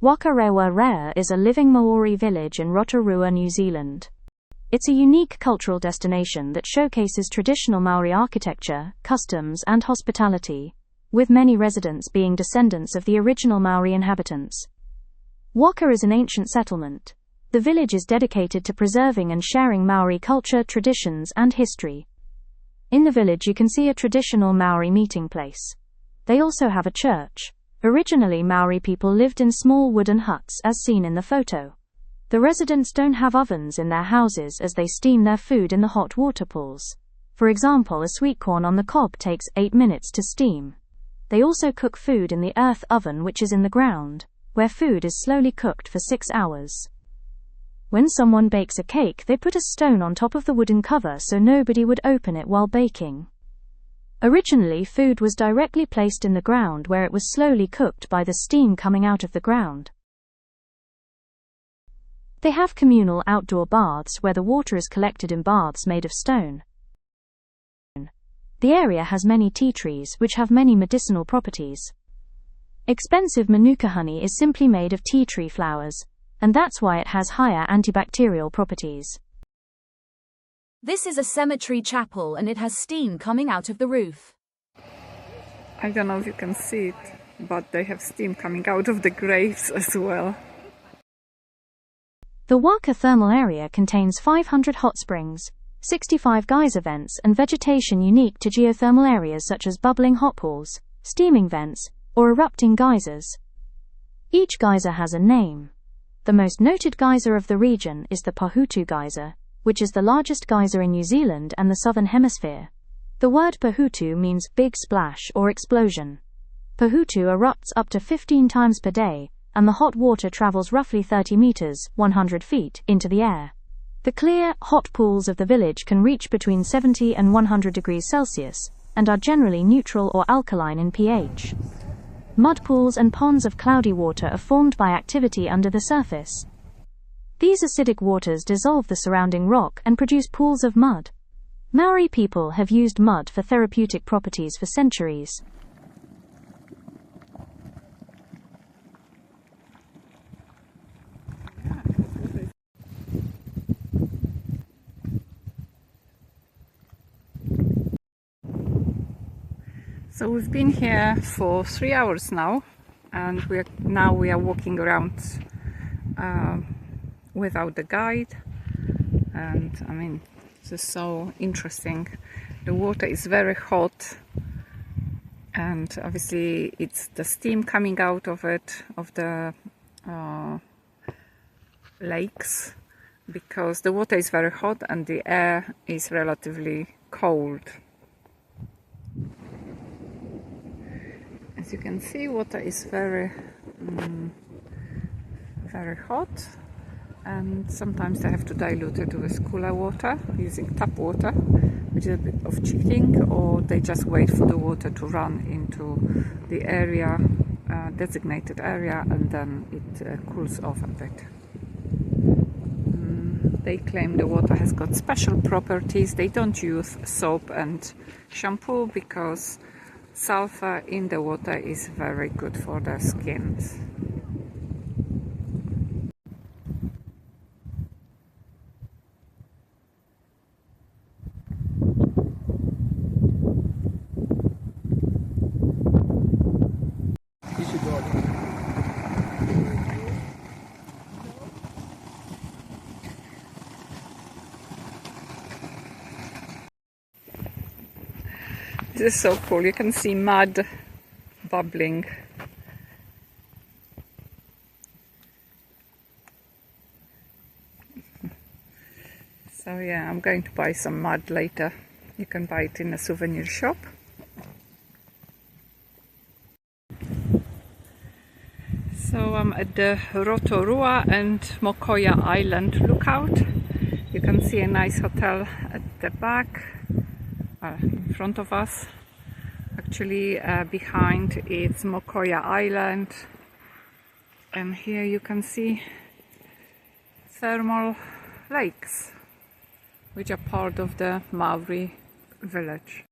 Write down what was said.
Whakarewarewa is a living Maori village in Rotorua, New Zealand. It's a unique cultural destination that showcases traditional Maori architecture, customs, and hospitality, with many residents being descendants of the original Maori inhabitants. Whaka is an ancient settlement. The village is dedicated to preserving and sharing Maori culture, traditions, and history. In the village you can see a traditional Maori meeting place. They also have a church. Originally Maori people lived in small wooden huts as seen in the photo. The residents don't have ovens in their houses as they steam their food in the hot water pools. For example, a sweetcorn on the cob takes 8 minutes to steam. They also cook food in the earth oven which is in the ground, where food is slowly cooked for 6 hours. When someone bakes a cake, they put a stone on top of the wooden cover so nobody would open it while baking. Originally, food was directly placed in the ground where it was slowly cooked by the steam coming out of the ground. They have communal outdoor baths where the water is collected in baths made of stone. The area has many tea trees which have many medicinal properties. Expensive manuka honey is simply made of tea tree flowers, and that's why it has higher antibacterial properties. This is a cemetery chapel and it has steam coming out of the roof. I don't know if you can see it, but they have steam coming out of the graves as well. The Whaka thermal area contains 500 hot springs, 65 geyser vents and vegetation unique to geothermal areas such as bubbling hot pools, steaming vents, or erupting geysers. Each geyser has a name. The most noted geyser of the region is the Pahutu geyser, which is the largest geyser in New Zealand and the Southern Hemisphere. The word Pahutu means big splash or explosion. Pahutu erupts up to 15 times per day, and the hot water travels roughly 30 meters, 100 feet, into the air. The clear, hot pools of the village can reach between 70 and 100 degrees Celsius, and are generally neutral or alkaline in pH. Mud pools and ponds of cloudy water are formed by activity under the surface. These acidic waters dissolve the surrounding rock and produce pools of mud. Maori people have used mud for therapeutic properties for centuries. So we've been here for 3 hours now, and we are walking around without the guide, and I mean, this is so interesting. The water is very hot, and obviously it's the steam coming out of it, of the lakes, because the water is very hot and the air is relatively cold. As you can see, water is very hot, and sometimes they have to dilute it with cooler water using tap water, which is a bit of cheating, or they just wait for the water to run into the area, designated area, and then it cools off a bit. They claim the water has got special properties. They don't use soap and shampoo because sulfur in the water is very good for their skins. This is so cool. You can see mud bubbling. So yeah, I'm going to buy some mud later. You can buy it in a souvenir shop. So I'm at the Rotorua and Mokoia Island lookout. You can see a nice hotel at the back. In front of us. Actually behind is Mokoia Island, and here you can see thermal lakes which are part of the Maori village.